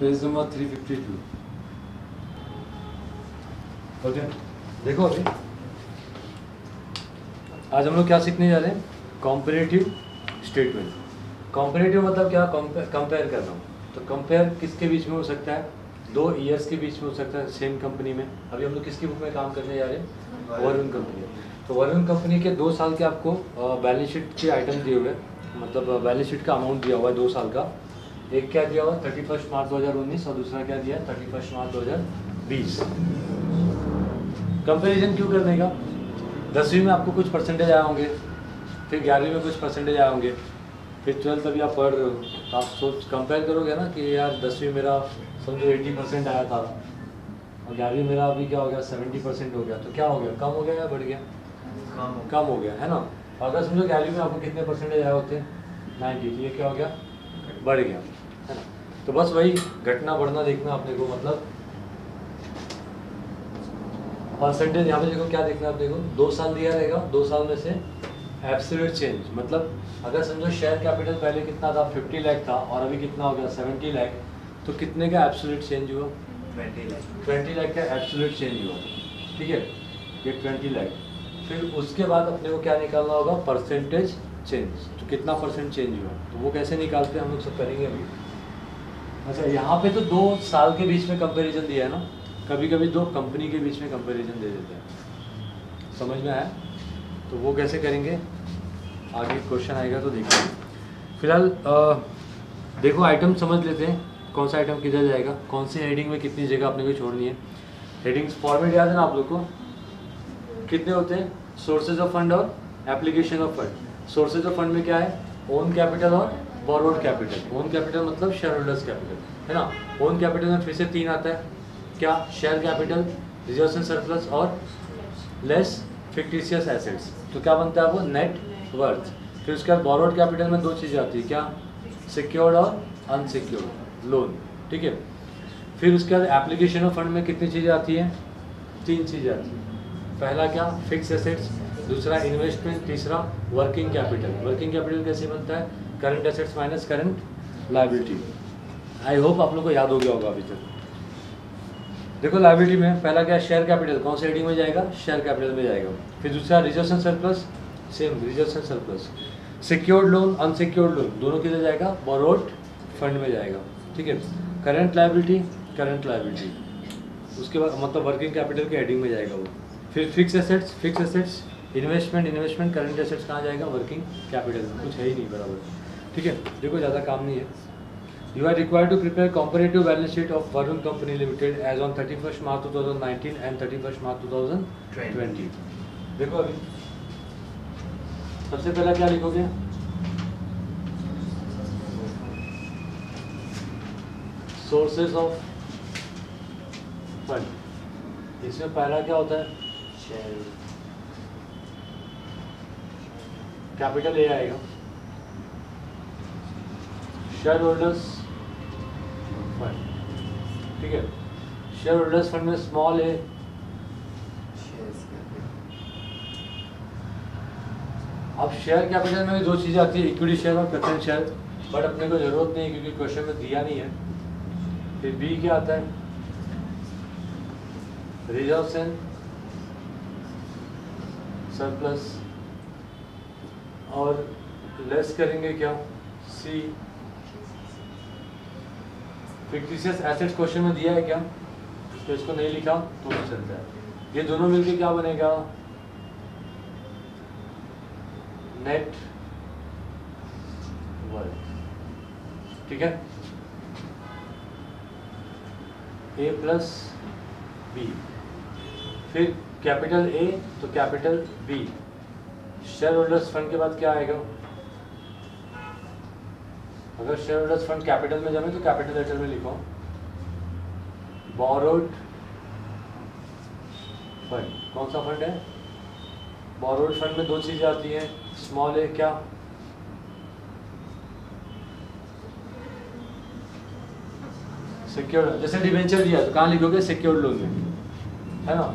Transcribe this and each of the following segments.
Page number 352। Okay, देखो अभी आज हम लोग क्या सीखने जा रहे हैं, कॉम्पेरेटिव स्टेटमेंट। कॉम्पेरेटिव मतलब क्या, कंपेयर कर रहा हूँ। तो कंपेयर किसके बीच में हो सकता है, दो ईयर्स के बीच में हो सकता है सेम कंपनी में। अभी हम लोग किसकी बुक में काम करने जा रहे हैं, वरुण कंपनी। तो वरुण कंपनी के 2 साल के आपको बैलेंस शीट के आइटम दिए हुए हैं, मतलब बैलेंस शीट का अमाउंट दिया हुआ है 2 साल का। एक क्या दिया हुआ 31 मार्च 2019 और दूसरा क्या दिया 31 मार्च 2020। कंपैरिजन क्यों करने का, 10वीं में आपको कुछ परसेंटेज आए होंगे, फिर 11वीं में कुछ परसेंटेज आए होंगे, फिर 12th अभी आप पढ़ रहे हो, तो आप सोच कंपेयर करोगे ना कि यार 10वीं मेरा समझो 80% आया था और 11वीं मेरा अभी क्या हो गया 70% हो गया, तो क्या हो गया, कम हो गया या बढ़ गया, कम हो गया है ना। और अगर समझो 11वीं में आपको कितने परसेंटेज आए होते 90, तो ये क्या हो गया, बढ़ गया है ना। तो बस वही घटना बढ़ना देखना अपने को, मतलब परसेंटेज यहाँ पे देखो क्या देखना है, आप देखो 2 साल दिया रहेगा, 2 साल में से एब्सोल्यूट चेंज, मतलब अगर समझो शेयर कैपिटल पहले कितना था 50 लाख था और अभी कितना हो गया 70 लाख, तो कितने का एब्सोल्यूट चेंज हुआ, 20 लाख का एब्सोल्यूट चेंज हुआ, ठीक है, ये 20 लाख। फिर उसके बाद अपने को क्या निकालना होगा, परसेंटेज चेंज, तो कितना परसेंट चेंज हुआ, तो वो कैसे निकालते हैं हम लोग सब करेंगे अभी। अच्छा, यहाँ पे तो 2 साल के बीच में कंपेरिजन दिया है ना, कभी कभी 2 कंपनी के बीच में कंपेरिजन दे देते हैं, समझ में आया। तो वो कैसे करेंगे, आगे क्वेश्चन आएगा तो देखेंगे। फिलहाल देखो आइटम समझ लेते हैं, कौन सा आइटम किधर जाएगा, कौन सी हेडिंग में कितनी जगह अपने को छोड़नी है। हेडिंग्स फॉर्मेट याद है ना आप लोग को, कितने होते हैं, सोर्सेज ऑफ फंड और application of fund. Sources of fund में क्या है, ओन कैपिटल और बोरोड कैपिटल। ओन कैपिटल मतलब शेयर होल्डर्स कैपिटल है ना। ओन कैपिटल में फिर से 3 आता है, क्या, share capital, reserves and surplus और लेस फिक्टिशियस एसेट्स, तो क्या बनता है वो, नेट वर्थ। फिर उसके बाद बोरोड कैपिटल में 2 चीज़ें आती है, क्या, सिक्योर्ड और अनसिक्योर्ड लोन, ठीक है। फिर उसके बाद एप्लीकेशन ऑफ फंड में कितनी चीज़ें आती हैं, 3 चीज़ें आती हैं। पहला क्या, फिक्स एसेट्स, दूसरा इन्वेस्टमेंट, तीसरा वर्किंग कैपिटल। वर्किंग कैपिटल कैसे बनता है, current assets minus current liability. I hope आप लोग को याद हो गया होगा अभी तक। देखो लायबिलिटी में पहला क्या, शेयर कैपिटल, कौन से हेडिंग में जाएगा, शेयर कैपिटल में जाएगा। फिर दूसरा reserves and surplus, same reserves and surplus. Secured loan, unsecured loan, दोनों किधर जाएगा, बोरोड फंड में जाएगा, ठीक है। करंट लायबिलिटी, करंट लायबिलिटी, उसके बाद मतलब वर्किंग कैपिटल के हेडिंग में जाएगा वो। फिर fix assets, fix assets, investment, investment, current assets कहाँ जाएगा, वर्किंग कैपिटल में, कुछ है ही नहीं बराबर, ठीक है। देखो ज़्यादा काम नहीं है। You are required to prepare comparative balance sheet of Varun Company Limited as on 31st March 2019 and 31st March 2020. देखो अभी सबसे पहला क्या लिखोगे, सोर्सेज ऑफ फंड। इसमें पहला क्या होता है, शेयर कैपिटल ए आएगा, शेयर होल्डर्स फंड, ठीक है। शेयर होल्डर्स फंड में स्मॉल ए, अब शेयर कैपिटल में भी 2 चीज़ें आती है, इक्विटी शेयर और प्रेफरेंस शेयर, बट अपने को जरूरत नहीं है क्योंकि क्वेश्चन में दिया नहीं है। फिर बी क्या आता है, रिजर्व्स एंड सरप्लस, और लेस करेंगे क्या, सी फिक्टिशियस एसेट्स। क्वेश्चन में दिया है क्या, तो इसको नहीं लिखा तो भी चलता है। ये दोनों मिलके क्या बनेगा, नेट वर्थ, ठीक है। ए प्लस बी, फिर कैपिटल ए तो capital B. Share holders fund के बाद क्या आएगा, अगर शेयर होल्डर्स फंड कैपिटल में जाए तो कैपिटल लेटर में लिखो, बोरोड फंड। कौन सा फंड है, बोरोड फंड में 2 चीजें आती हैं, स्मॉल ए क्या, सिक्योर्ड। जैसे डिवेंचर दिया तो कहाँ लिखोगे, सिक्योर्ड लोन में, है ना।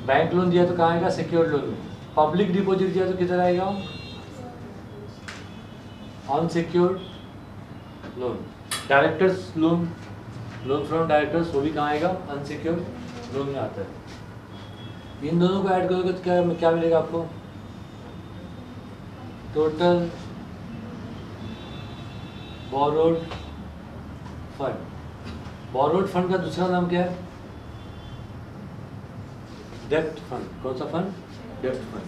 बैंक लोन दिया तो कहाँ आएगा, सिक्योर्ड लोन में। पब्लिक डिपॉजिट दिया तो किधर आएगा, unsecured loan. Directors loan loan from directors, वो भी कहाँ आएगा, अनसिक्योर्ड लोन में आता है। इन दोनों को ऐड करोगे तो क्या क्या मिलेगा आपको, total borrowed fund. Borrowed fund का दूसरा नाम क्या है, डेप्ट फंड। कौन सा फंड, डेप्ट फंड।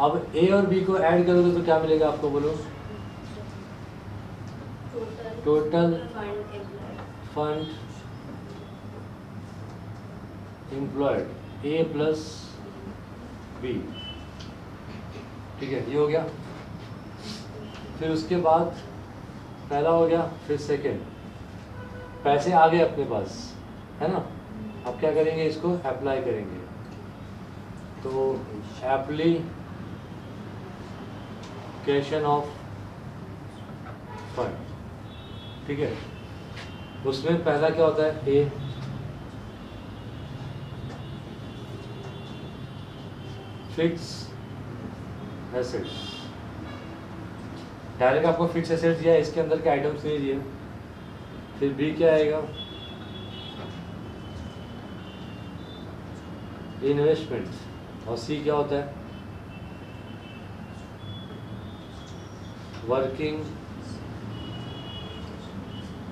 अब ए और बी को ऐड करोगे तो क्या मिलेगा आपको, बोलो, टोटल फंड एम्प्लॉयड ए प्लस बी। ठीक है, ये हो गया। फिर उसके बाद पहला हो गया, फिर सेकेंड, पैसे आ गए अपने पास, है ना। अब क्या करेंगे, इसको अप्लाई करेंगे। तो एप्लीकेशन ऑफ फंड, ठीक है। उसमें पहला क्या होता है, ए, फिक्स एसेट्स। डायरेक्ट आपको फिक्स एसेट्स दिया है, इसके अंदर के आइटम्स नहीं दिए। फिर बी क्या आएगा, इन्वेस्टमेंट। और सी क्या होता है, वर्किंग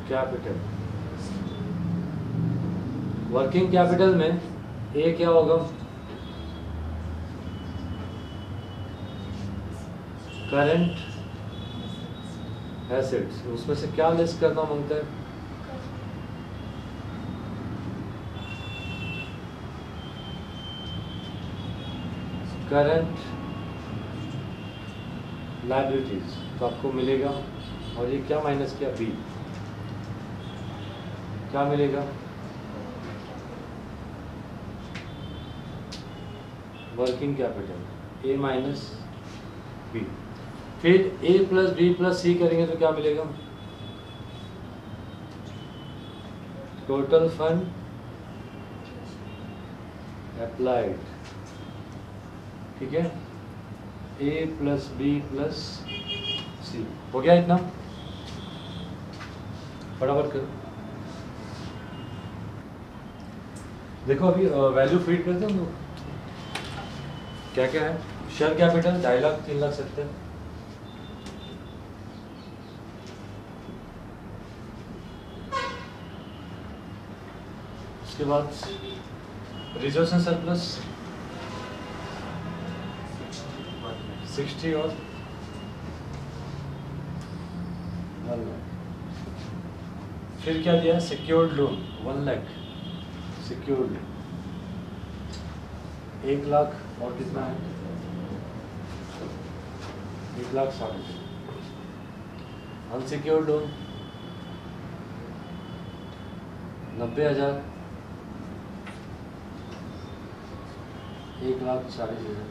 कैपिटल। वर्किंग कैपिटल में ए क्या होगा, करंट एसेट्स। उसमें से क्या लेस करना मांगता है, करंट लायबिलिटीज। तो आपको मिलेगा, और ये क्या माइनस किया, बी, क्या मिलेगा, वर्किंग कैपिटल, ए माइनस बी। फिर ए प्लस बी प्लस सी करेंगे तो क्या मिलेगा, टोटल फंड अप्लाइड। ठीक है, ए प्लस बी प्लस सी। हो गया इतना, फटाफट करो। देखो अभी वैल्यू फीड करते हैं हम लोग, क्या क्या है। Share capital 2.5 lakh 3 lakh 70। उसके बाद रिजर्व्स एंड सरप्लस 60 और 1 लाख। फिर क्या दिया, secured loan 1 lakh secured, 1 lakh और कितना है, 1,60,000। Unsecured loan 90,000, 1,40,000।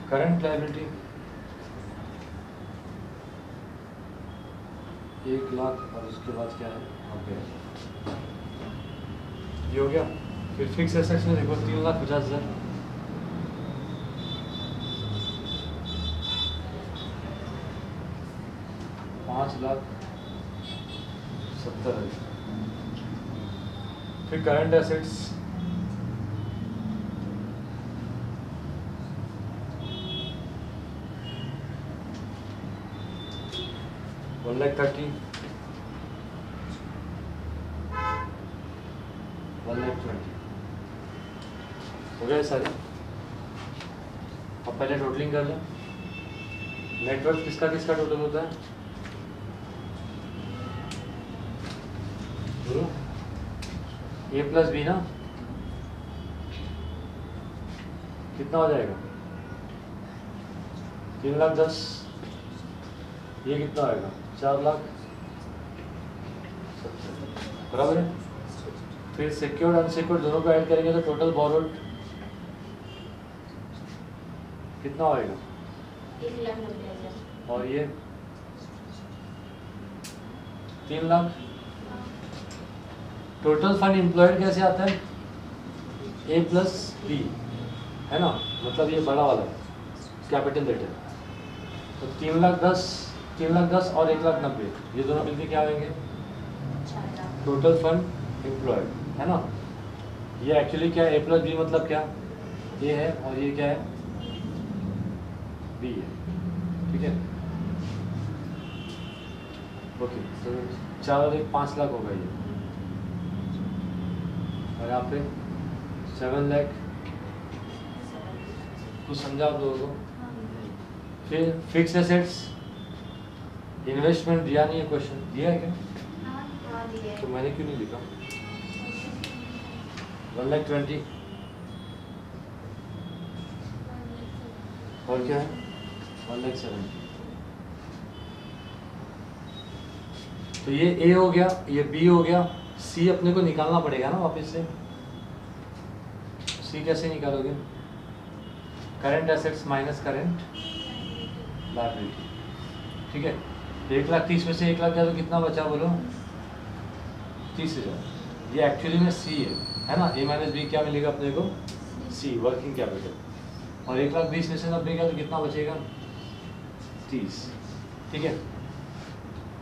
Current liability 1 lakh, और उसके बाद क्या है, ओके, ये हो गया। फिर फिक्स एसेट्स में देखो 3,50,000, 5,70,000। फिर करंट एसेट्स 1,30,000, 1,20,000। हो गया सारे। अब पहले टोटलिंग कर लें। नेटवर्क किसका किसका टोटल होता है, ए प्लस बी ना, कितना हो जाएगा, 3,10,000। ये कितना आएगा, 4,70,000, बराबर है। फिर सिक्योर्ड अनसिक्योर्ड दोनों को ऐड करेंगे तो टोटल बोरोड कितना आएगा, 1,90,000। और ये 3 लाख। टोटल फंड एम्प्लॉयड कैसे आता है, ए प्लस बी, है ना, मतलब ये बड़ा वाला कैपिटल डेट है। तो 3,10,000 3,10,000 और 1,90,000, ये दोनों मिलके क्या होंगे? टोटल फंड एम्प्लॉयड, है ना। ये एक्चुअली क्या है, ए प्लस बी मतलब क्या, ए है और ये क्या है, बी है, ठीक है। ओके, तो 4 और 1 5 लाख होगा ये, और यहाँ पे 7 लाख। कुछ समझा आप लोगों को? फिर फिक्स एसेट्स, इन्वेस्टमेंट दिया नहीं है, क्वेश्चन दिया है क्या? तो मैंने क्यों नहीं लिखा? 1,20,000 और क्या है 1,70,000। तो ये ए हो गया, ये बी हो गया, सी अपने को निकालना पड़ेगा ना वापस से। सी कैसे निकालोगे? Current assets minus current liability, ठीक है। 1,30,000 में से 1,00,000 गया तो कितना बचा बोलो? 30,000। ये एक्चुअली में सी है ना। ए माइनस बी क्या मिलेगा अपने को? सी, वर्किंग कैपिटल। और 1,20,000 में से 90 गया तो कितना बचेगा? 30, ठीक है।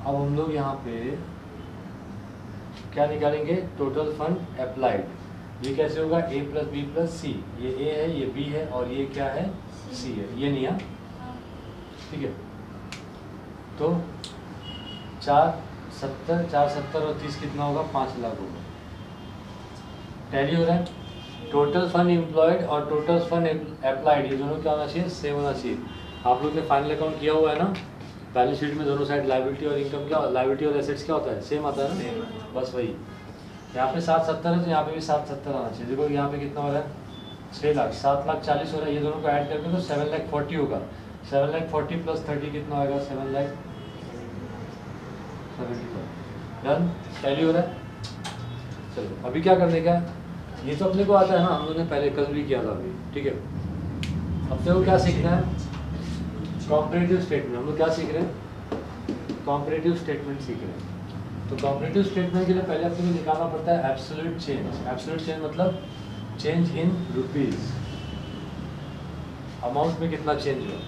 अब हम लोग यहाँ पे क्या निकालेंगे? Total fund applied. ये कैसे होगा? ए प्लस बी प्लस सी। ये ए है, ये बी है और ये क्या है? सी है। ये नहीं है, ठीक है। तो 4,70 और 30 कितना होगा? 5 लाख होगा। टैली हो रहा है। टोटल फंड एम्प्लॉयड और टोटल फंड अप्लाइड, ये दोनों क्या होना चाहिए? सेम होना चाहिए। आप लोग ने फाइनल अकाउंट किया हुआ है ना, बैलेंस शीट में दोनों साइड लायबिलिटी और इनकम क्या, लायबिलिटी और एसेट्स क्या होता है? सेम आता है ना, बस वही। यहाँ पे 7,70 है तो यहाँ पे भी 7,70 आना चाहिए। देखो यहाँ पे कितना हो रहा है? 6 लाख, 7,40,000 हो रहा है। ये दोनों को ऐड करके तो 7,40,000 होगा। 7,40,000 प्लस 30 कितना होगा? 7,70,000। डन, टैली हो रहा है। चलो अभी क्या करने का है? ये तो अपने को आता है ना, हम लोगों ने पहले कल भी किया था अभी, ठीक है। अपने को क्या सीखना है? Comparative statement. हम लोग क्या सीख रहे हैं? कॉम्परेटिव स्टेटमेंट सीख रहे हैं। तो कॉम्परेटिव स्टेटमेंट के लिए पहले अपने को निकालना पड़ता है एब्सोल्यूट चेंज। एब्सोल्यूट चेंज मतलब चेंज इन रुपीज, अमाउंट में कितना चेंज हुआ।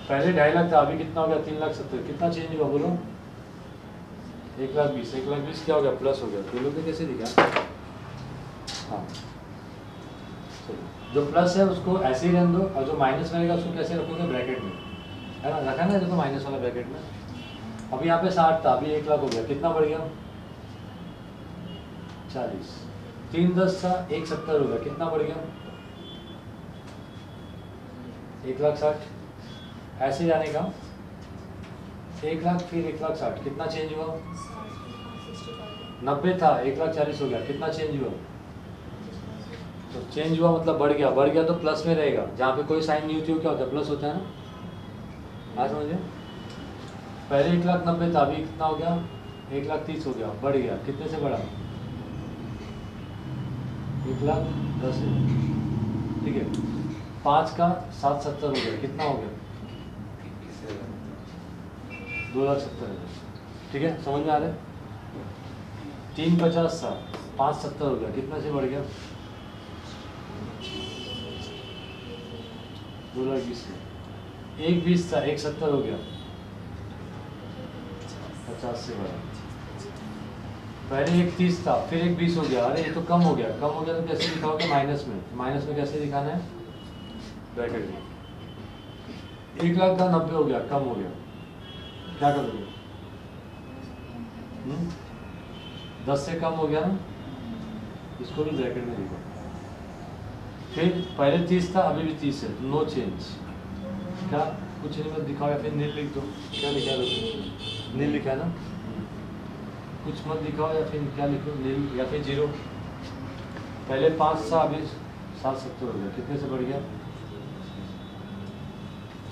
पहले 2.5 लाख था, अभी कितना हो गया? 3,70,000। कितना चेंज हुआ बोलो? 1,20,000। 1,20,000 क्या हो गया? प्लस हो गया। तो लोग ने कैसे दिखा? हाँ, जो प्लस है उसको ऐसे ही रहने दो, और जो माइनस रहेगा उसको कैसे रखोगे? ब्रैकेट में, है ना। रखा ना देखो माइनस वाला ब्रैकेट में। अभी यहाँ पे 60 था, अभी 1 लाख हो गया। कितना बढ़ गया? 40। 3,10 था, 1,70 हो गया। कितना बढ़ गया? 1,60,000। ऐसे जाने का 1 लाख फिर 1,60,000। कितना चेंज हुआ? 90 था, 1,40,000 हो गया। कितना चेंज हुआ? तो चेंज हुआ मतलब बढ़ गया। बढ़ गया तो प्लस में रहेगा। जहाँ पे कोई साइन नहीं होती हो क्या होता है? प्लस होता है ना। आज समझे? पहले 1,90,000 था, अभी कितना हो गया? 1,30,000 हो गया। बढ़ गया। कितने से बढ़ा? 1,10,000, ठीक है। 5 का 7,70 हो गया। कितना हो गया? 2,70,000, ठीक है। समझ में आ रहा है? 3,50 था, 5,70 हो गया। कितना से बढ़ गया? 2,20,000 में 1,20 था, 1,70 हो गया। 50 से बढ़ा। पहले 1,30 था, फिर 1,20 हो गया। अरे ये तो कम हो गया। कम हो गया तो कैसे दिखाओगे? माइनस में। माइनस में कैसे दिखाना है? ब्रैकेट में। 1 लाख का 90 हो गया, कम हो गया। क्या करोगे? 10 से कम हो गया ना, इसको भी ब्रैकेट में लिखो। फिर पहले 30 था, अभी भी 30 है, नो चेंज। क्या कुछ नहीं मत दिखाओ, या फिर नील लिख दो। क्या लिखा है? नील लिखा है ना। कुछ मत दिखाओ, या फिर क्या लिखो? नील या फिर 0। पहले 5 था, अभी 7,70 हो गया। कितने से बढ़ गया?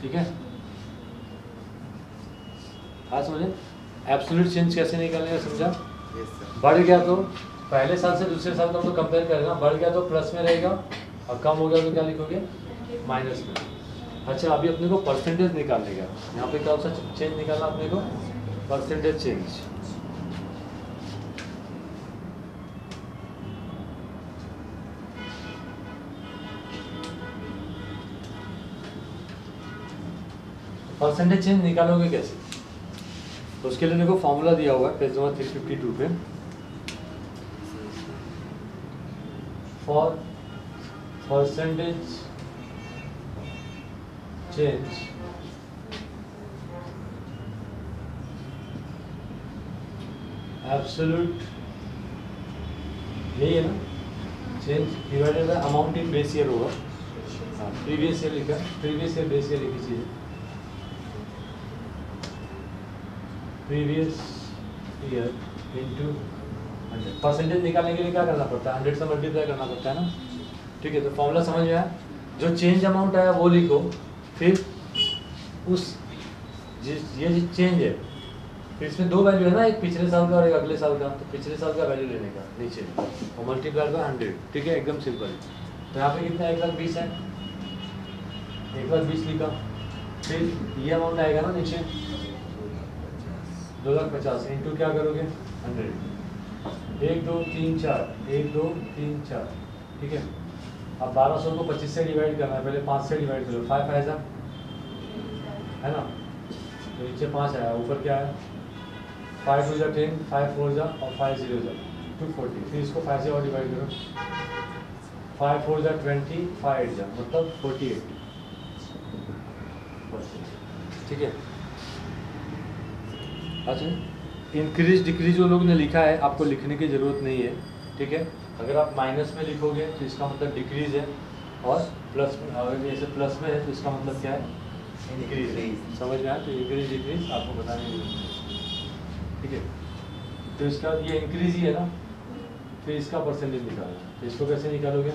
ठीक है। आज समझे एब्सोल्यूट चेंज कैसे निकालने का? समझा? बढ़ गया तो पहले साल से दूसरे साल का हम लोग कंपेयर करेगा। बढ़ गया तो प्लस में रहेगा, और कम हो गया तो क्या लिखोगे? माइनस में। अच्छा, अभी अपने को परसेंटेज निकालने का। यहाँ पे क्या सा चेंज निकालना अपने को? Percentage change. परसेंटेज चेंज निकालोगे कैसे? तो उसके लिए देखो फॉर्मूला दिया हुआ है पेज नंबर 352 पे, फॉर परसेंटेज चेंज एब्सोल्यूट, यही है ना, change divided by amount in base year होगा। हाँ, प्रीवियस ईयर लिखा, प्रीवियस ईयर बेस ईयर लिखी चीज़, प्रीवियस ईयर इंटू 100। परसेंटेज निकालने के लिए क्या करना पड़ता है, 100 से मल्टीप्लाई करना पड़ता है ना। ठीक है, तो फॉर्मूला समझ में आया। जो चेंज अमाउंट आया वो लिखो, फिर उस ये जो चेंज है, फिर इसमें दो वैल्यू है ना, एक पिछले साल का और एक अगले साल का, तो पिछले साल का वैल्यू लेने का नीचे और मल्टीप्लाई बाय 100। ठीक है, एकदम सिंपल। तो यहाँ पे कितना 1,20,000 है, 1,20,000 लिखा, फिर ये अमाउंट आएगा ना नीचे 2,50,000 इंटू क्या करोगे 100, 1 2 3 4, 1 2 3 4। ठीक है, अब 1200 को 25 से डिवाइड करना है, पहले 5 से डिवाइड करो, 5 5 है ना, तो नीचे 5 आया, ऊपर क्या है 5 2 10, 5 4 और 5 0 240। फिर इसको 5 से और डिवाइड करो, 5 4 20, 5 8 मतलब 48। ठीक है, अच्छा इंक्रीज डिक्रीज जो लोग ने लिखा है आपको लिखने की ज़रूरत नहीं है। ठीक है, अगर आप माइनस में लिखोगे तो इसका मतलब डिक्रीज है, और प्लस में, अगर जैसे प्लस में है तो इसका मतलब क्या है इंक्रीज है। समझ में आया, तो इंक्रीज डिक्रीज आपको बताने की जरूरत है। ठीक है, तो इसका ये इंक्रीज ही है ना, फिर इसका परसेंटेज निकालना, तो इसको कैसे निकालोगे,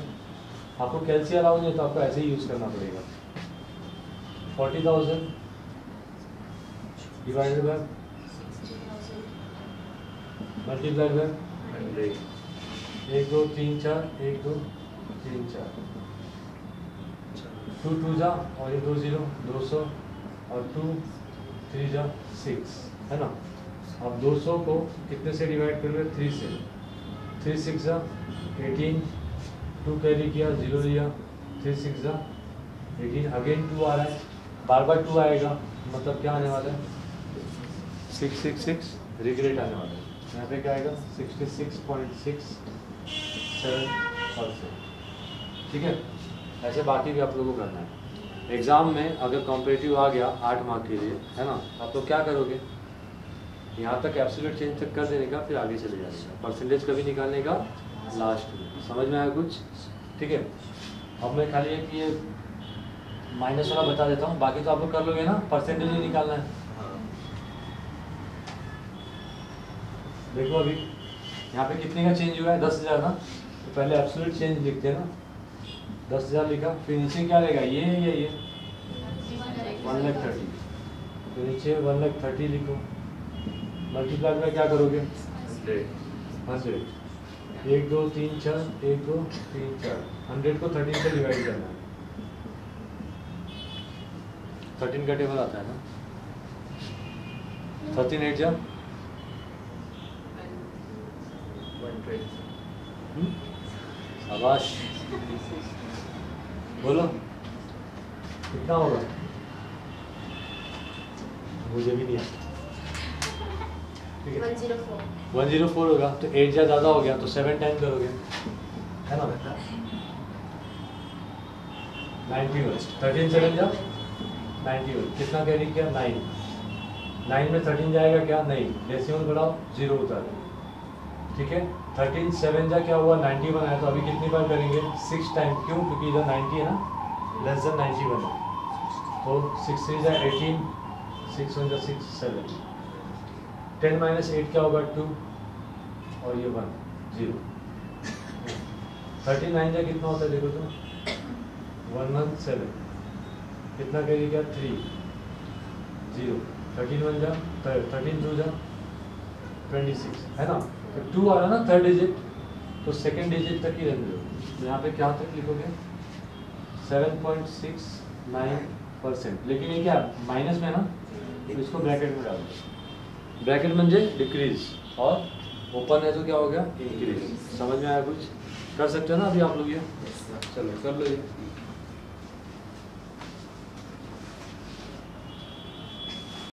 आपको कैलसी अलाउ नहीं तो आपको ऐसे ही यूज़ करना पड़ेगा। 40,000 डिवाइडेड बाय मल्टीप्लाई बाय 1 2 3 4, 1 2 3 4, 2 2 जा और ये 2 0 200 और 2 3 जा 6 है ना। अब 200 को कितने से डिवाइड करोगे 3 से, 3 6 जा 18, 2 कैरी किया 0 लिया, 3 6 जा 18, अगेन 2 आ रहा है, बार बार 2 आएगा, मतलब क्या आने वाला है 666 रिग्रेट आने वाला है। यहाँ पे क्या आएगा 66.67%। ठीक है, ऐसे बाकी भी आप लोगों को करना है। एग्ज़ाम में अगर कॉम्पिटिटिव आ गया 8 मार्क के लिए है ना, आप तो क्या करोगे, यहाँ तक एब्सोल्यूट चेंज तक कर देने का, फिर आगे चले जाने का, परसेंटेज कभी निकालने का लास्ट में। समझ में आया कुछ। ठीक है, अब मैं खाली एक ये माइनस वाला बता देता हूँ, बाकी तो आप लोग कर लोगे ना, परसेंटेज ही निकालना है। देखो अभी यहाँ पे कितने का चेंज हुआ है 10,000 ना, तो पहले एब्सोल्यूट चेंज लिखते हैं ना, 10,000 लिखा, फिर नीचे क्या रहेगा ये या ये 1,30,000, तो नीचे 1,30,000 लिखो, मल्टीप्लाई में क्या करोगे 100, 1 2 3 4, 1 2 3 4, 100 को 13 से डिवाइड करना है, 13 का टेबल आता है ना, 13 8 जा 120। शाबाश, बोलो कितना होगा, मुझे भी नहीं आता। ठीक है 104 होगा, तो 8 जा ज़्यादा हो गया तो 7 टाइम करोगे है ना, 91, 13 7 जा 91, कितना कैरी किया 9, 9 में 13 जाएगा क्या नहीं, डेसिमल बढ़ाओ 0 उतारो। ठीक है, 13 7 जा क्या हुआ 91 आया, तो अभी कितनी बार करेंगे 6 टाइम, क्यों क्योंकि इधर 90 है ना, लेस देन 91 है, तो 6 3 जा 18, 6 1 जा 6 7, 10 - 8 क्या होगा 2 और ये 1 0, 39 जा कितना होता है देखो तो 117, कितना करिए क्या 3 0, 13 1 जा 13 2 जा 26 है ना, तो 2 आ रहा ना थर्ड डिजिट, तो सेकंड डिजिट तक ही रहने दो, तो यहाँ पे क्या तक लिखोगे 7.69%, लेकिन ये क्या माइनस में ना, तो इसको ब्रैकेट में डाल दो, ब्रैकेट म्हणजे डिक्रीज और ओपन है तो क्या हो गया इंक्रीज। समझ में आया कुछ, कर सकते हो ना अभी आप लोग ये, चलो कर लो ये।